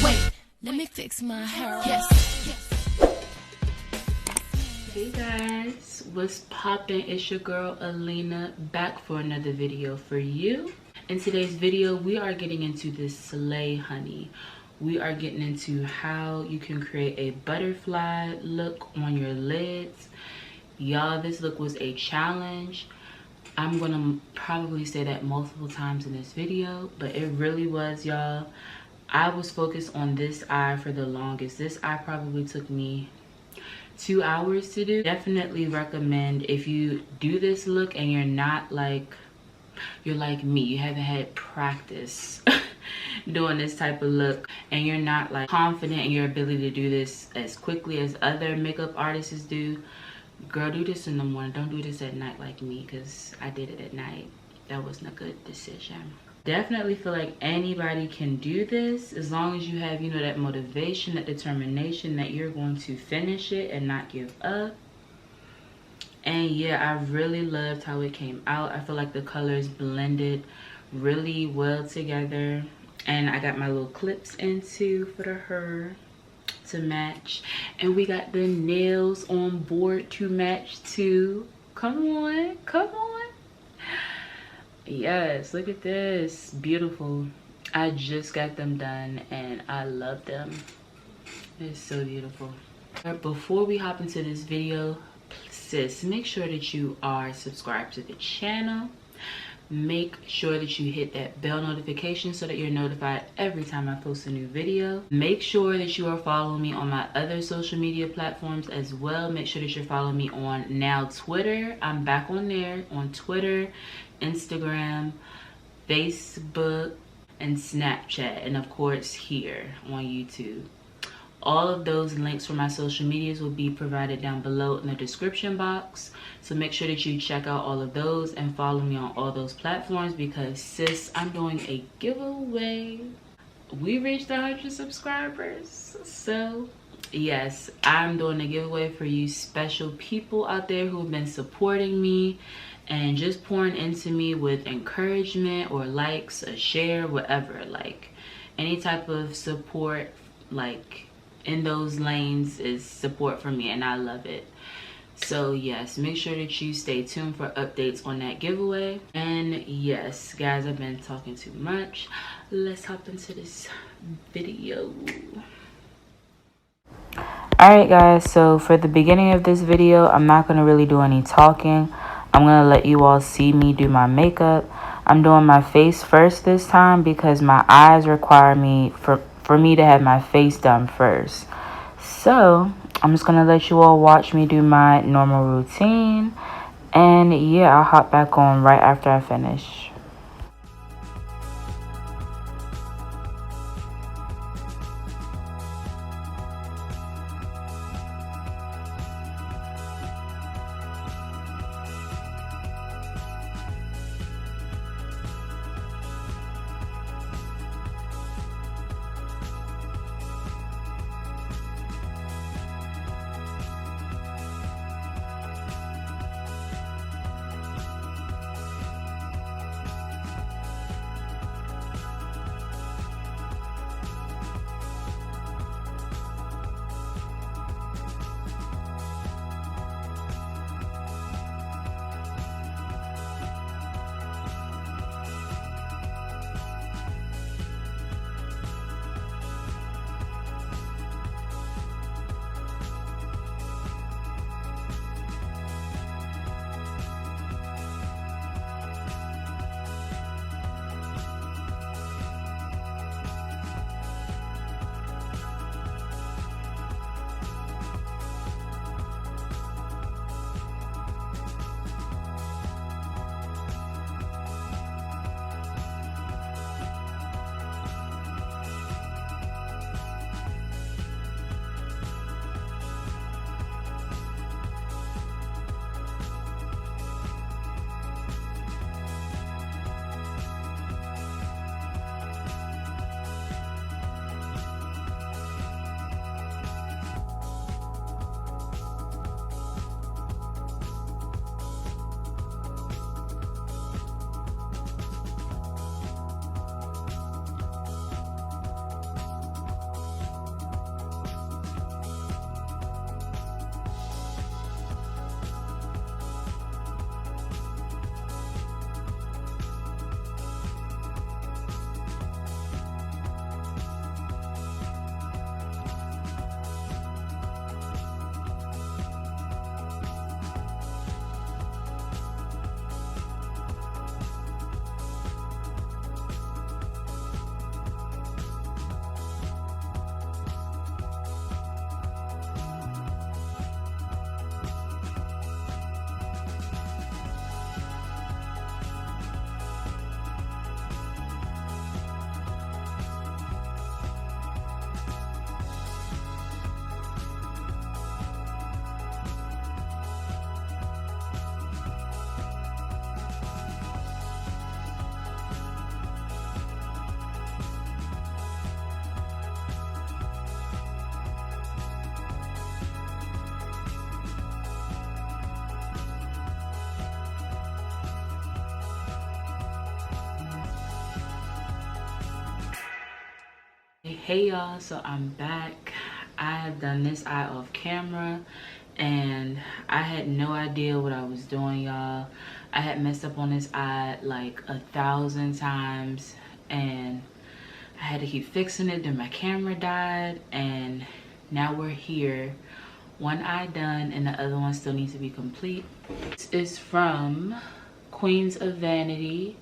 Wait, let me fix my hair. Yes. Hey guys, what's poppin'? It's your girl Ahleena back for another video for you. In today's video, we are getting into this Slay honey. We are getting into how you can create a butterfly look on your lids. Y'all, this look was a challenge. I'm gonna probably say that multiple times in this video, but it really was, y'all. I was focused on this eye for the longest. This eye probably took me 2 hours to do. Definitely recommend if you do this look and you're not like, you're like me, you haven't had practice doing this type of look, and you're not like confident in your ability to do this as quickly as other makeup artists do. Girl, do this in the morning. Don't do this at night like me, because I did it at night. That wasn't a good decision. Definitely feel like anybody can do this as long as you have, you know, that motivation, that determination that you're going to finish it and not give up. And yeah, I really loved how it came out. I feel like the colors blended really well together. And I got my little clips into for the hair to match. And we got the nails on board to match too. Come on, come on. Yes, look at this. Beautiful. I just got them done and I love them. It's so beautiful. But before we hop into this video, sis, make sure that you are subscribed to the channel. Make sure that you hit that bell notification so that you're notified every time I post a new video. Make sure that you are following me on my other social media platforms as well. Make sure that you're following me on now Twitter. I'm back on there, on Twitter, Instagram, Facebook, and Snapchat, and of course here on YouTube. All of those links for my social medias will be provided down below in the description box. So make sure that you check out all of those and follow me on all those platforms, because sis, I'm doing a giveaway. We reached 100 subscribers. So yes, I'm doing a giveaway for you special people out there who have been supporting me and just pouring into me with encouragement or likes, a share, whatever. Like any type of support, like in those lanes, is support for me, and I love it. So yes, make sure that you stay tuned for updates on that giveaway. And yes guys, I've been talking too much. Let's hop into this video. Alright guys, so for the beginning of this video, I'm not going to really do any talking. I'm going to let you all see me do my makeup. I'm doing my face first this time because my eyes require me for me to have my face done first. So I'm just gonna let you all watch me do my normal routine, and yeah, I'll hop back on right after I finish. Hey y'all, so I'm back. I have done this eye off camera and I had no idea what I was doing, y'all. I had messed up on this eye like 1,000 times and I had to keep fixing it. Then my camera died and now we're here. One eye done and the other one still needs to be complete. This is from Queens of Vanity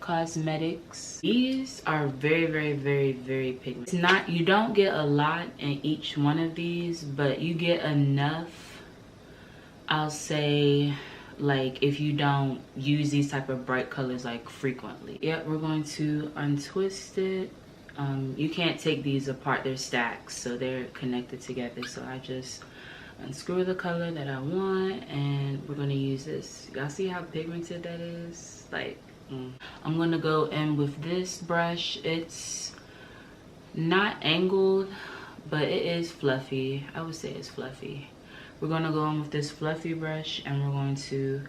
Cosmetics. These are very pigmented. It's not, you don't get a lot in each one of these, but you get enough, I'll say, like if you don't use these type of bright colors like frequently. Yep, we're going to untwist it. You can't take these apart, they're stacks, so they're connected together. So I just unscrew the color that I want and we're gonna use this. Y'all see how pigmented that is? Like, I'm gonna go in with this brush. It's not angled, but it is fluffy. I would say it's fluffy. We're gonna go in with this fluffy brush and we're going to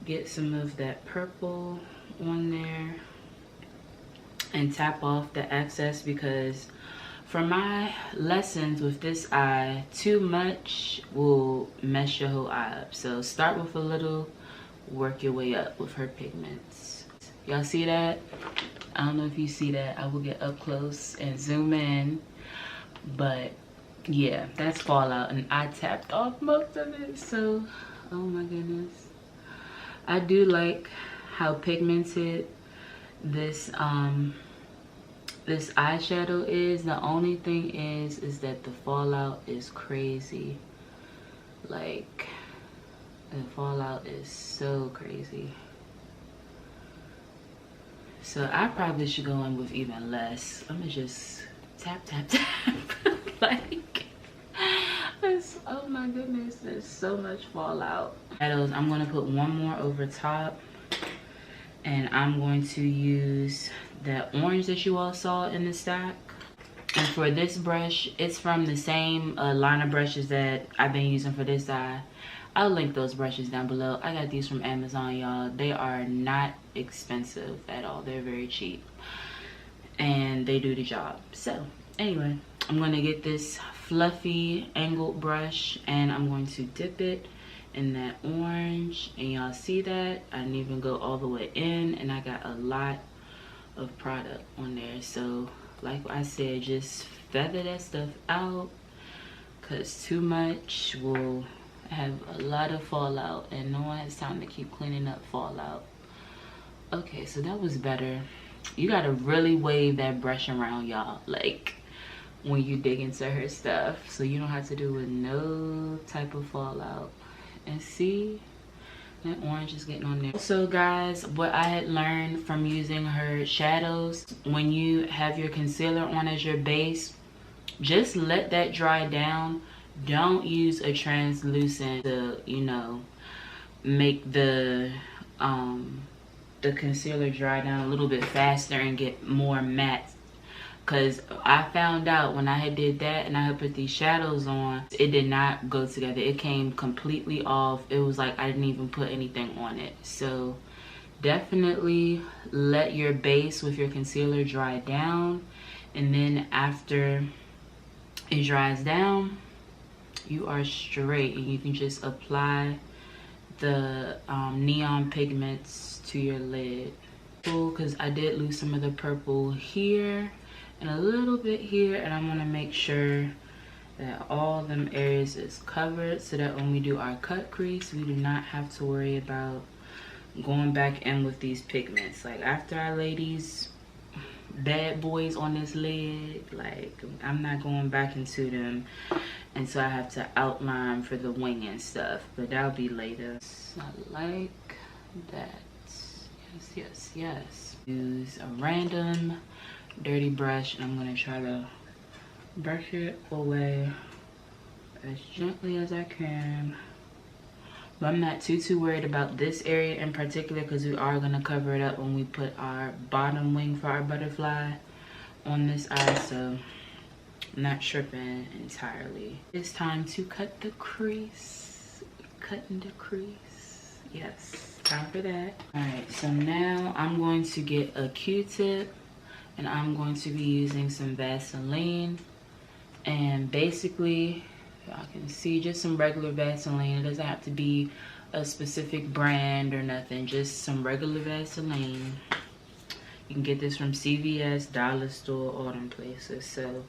get some of that purple on there and tap off the excess, because for my lessons with this eye, too much will mess your whole eye up. So start with a little, work your way up with her pigments. Y'all see that? I don't know if you see that. I will get up close and zoom in, but yeah, that's fallout and I tapped off most of it. So oh my goodness, I do like how pigmented this this eyeshadow is. The only thing is that the fallout is crazy. Like, the fallout is so crazy. So I probably should go in with even less. I'm gonna just tap like, oh my goodness, there's so much fallout. Shadows, I'm gonna put one more over top and I'm going to use that orange that you all saw in the stack. And for this brush, it's from the same line of brushes that I've been using for this eye. I'll link those brushes down below. I got these from Amazon, y'all. They are not expensive at all. They're very cheap and they do the job. So anyway, I'm gonna get this fluffy angled brush and I'm going to dip it in that orange, and y'all see that I didn't even go all the way in and I got a lot of product on there. So like I said, just feather that stuff out, because too much will have a lot of fallout and no one has time to keep cleaning up fallout. Okay, so that was better. You gotta really wave that brush around, y'all, like when you dig into her stuff, so you don't have to do with no type of fallout. And see, that orange is getting on there. So guys, what I had learned from using her shadows, when you have your concealer on as your base, just let that dry down. Don't use a translucent to, you know, make the concealer dry down a little bit faster and get more matte. Because I found out when I had did that and I had put these shadows on, it did not go together. It came completely off. It was like I didn't even put anything on it. So definitely let your base with your concealer dry down, and then after it dries down, you are straight and you can just apply the neon pigments to your lid. Because I did lose some of the purple here and a little bit here, and I'm gonna make sure that all them areas is covered so that when we do our cut crease, we do not have to worry about going back in with these pigments. Like after I lay these bad boys on this lid, like I'm not going back into them, and so I have to outline for the wing and stuff, but that'll be later. I like that. Yes. Use a random dirty brush and I'm gonna try to brush it away as gently as I can. But I'm not too worried about this area in particular, because we are gonna cover it up when we put our bottom wing for our butterfly on this eye, so I'm not tripping entirely. It's time to cut the crease. Cutting the crease. Yes, time for that. All right, so now I'm going to get a Q-tip And I'm going to be using some Vaseline. And basically, y'all can see just some regular Vaseline. It doesn't have to be a specific brand or nothing, just some regular Vaseline. You can get this from CVS, Dollar Store, all them places. So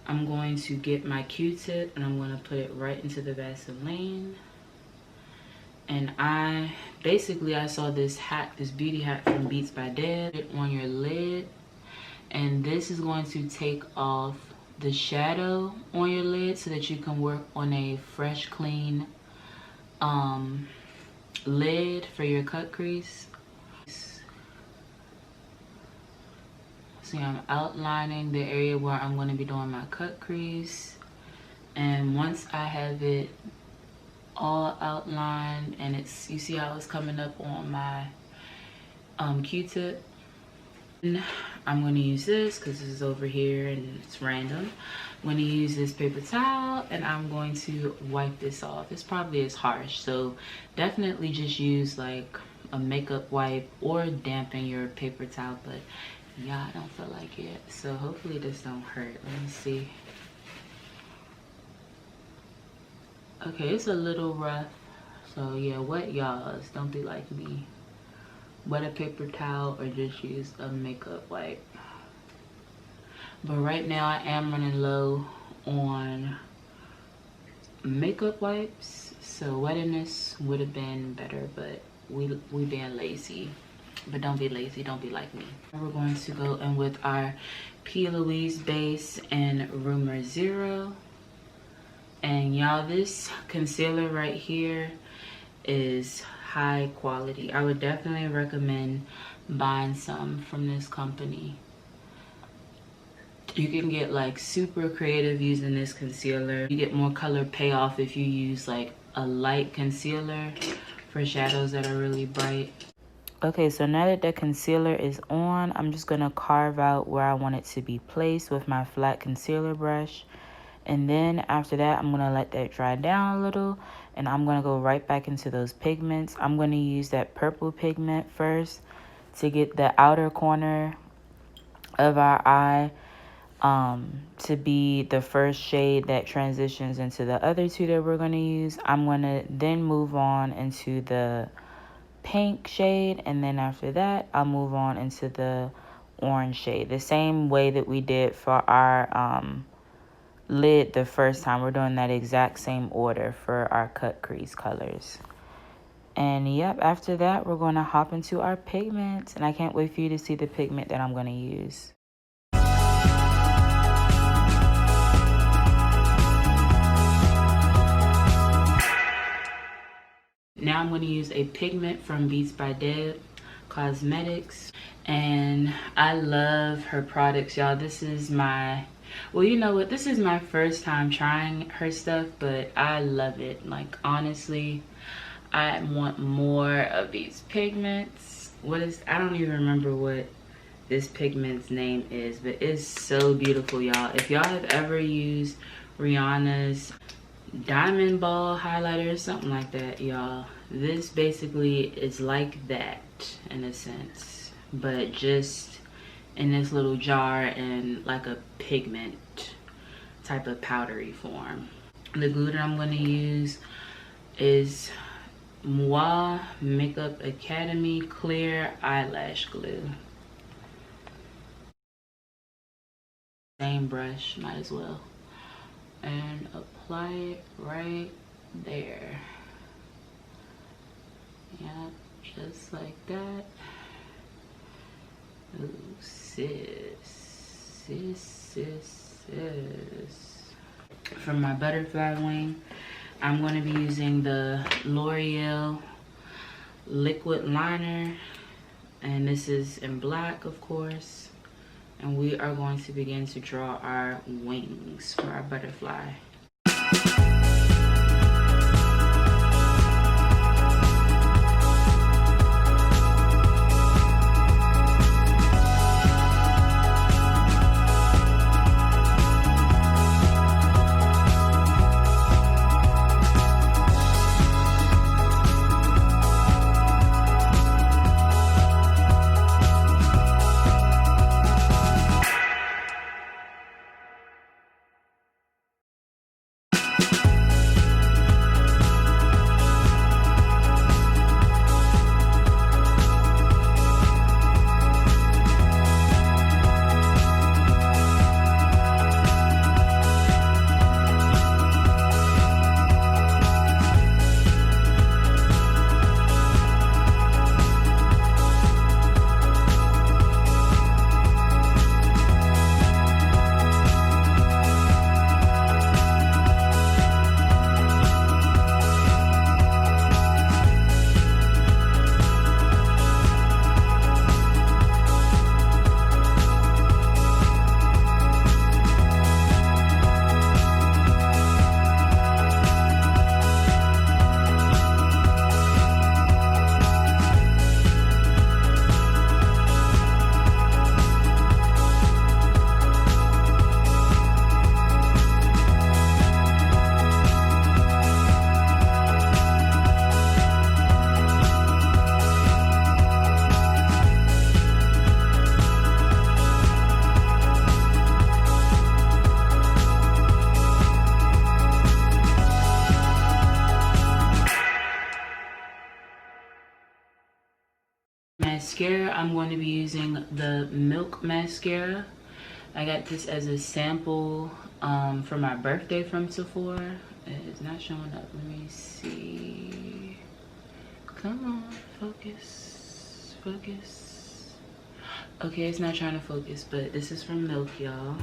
I'm going to get my Q-tip and I'm going to put it right into the Vaseline. And I saw this hack, this beauty hack from Beats by Deb on your lid. And this is going to take off the shadow on your lid so that you can work on a fresh, clean lid for your cut crease. See, I'm outlining the area where I'm going to be doing my cut crease. And once I have it all outlined and it's, you see how it's coming up on my Q-tip, I'm going to use this because this is over here and it's random. I'm going to use this paper towel and I'm going to wipe this off. This probably is harsh, so definitely just use like a makeup wipe or dampen your paper towel, but yeah, I don't feel like it, so hopefully this don't hurt. Let me see. Okay, it's a little rough, so yeah, wet y'all, don't be like me. Wet a paper towel or just use a makeup wipe. But right now I am running low on makeup wipes, so wetness would have been better, but we being lazy. But don't be lazy, don't be like me. We're going to go in with our P. Louise base and Rumor Zero. And y'all, this concealer right here is high quality. I would definitely recommend buying some from this company. You can get like super creative using this concealer. You get more color payoff if you use like a light concealer for shadows that are really bright. Okay, so now that the concealer is on, I'm just gonna carve out where I want it to be placed with my flat concealer brush. And then after that, I'm gonna let that dry down a little and I'm gonna go right back into those pigments. I'm gonna use that purple pigment first to get the outer corner of our eye to be the first shade that transitions into the other two that we're gonna use. I'm gonna then move on into the pink shade, and then after that I'll move on into the orange shade, the same way that we did for our lid the first time. We're doing that exact same order for our cut crease colors. And yep, after that we're going to hop into our pigments, and I can't wait for you to see the pigment that I'm going to use. Now I'm going to use a pigment from Beats by Deb Cosmetics, and I love her products, y'all. This is my, well, you know what, this is my first time trying her stuff, but I love it. Like, honestly, I want more of these pigments. I don't even remember what this pigment's name is, but it's so beautiful, y'all. If y'all have ever used Rihanna's Diamond Ball highlighter or something like that, y'all, this basically is like that in a sense, but just in this little jar and like a pigment type of powdery form. The glue that I'm going to use is Moi Makeup Academy Clear Eyelash Glue. Same brush, might as well. And apply it right there. Yeah, just like that. Ooh, sis. For my butterfly wing, I'm going to be using the L'Oreal liquid liner, and this is in black, of course. And we are going to begin to draw our wings for our butterfly. mascara, I'm going to be using the Milk Mascara. I got this as a sample for my birthday from Sephora. It's not showing up. Let me see. Come on, focus, focus. Okay, it's not trying to focus, but this is from Milk, y'all.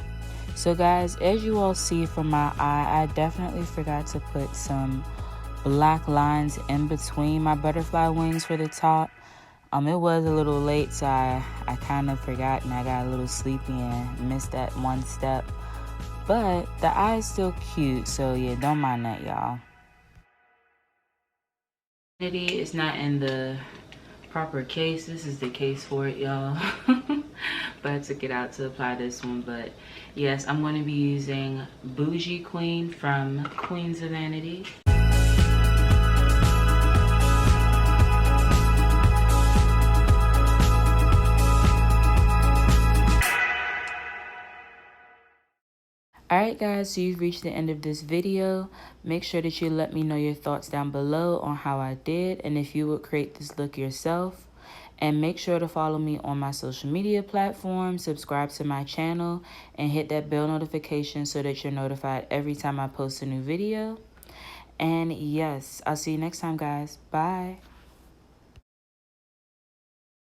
So guys, as you all see from my eye, I definitely forgot to put some black lines in between my butterfly wings for the top. It was a little late, so I kind of forgot and I got a little sleepy and missed that one step. But the eye is still cute, so yeah, don't mind that, y'all. It's not in the proper case. This is the case for it, y'all. But I took it out to apply this one. But yes, I'm going to be using Boojie Queen from Queens of Vanity. Alright guys, so you've reached the end of this video. Make sure that you let me know your thoughts down below on how I did and if you would create this look yourself. And make sure to follow me on my social media platforms, subscribe to my channel, and hit that bell notification so that you're notified every time I post a new video. And yes, I'll see you next time guys. Bye.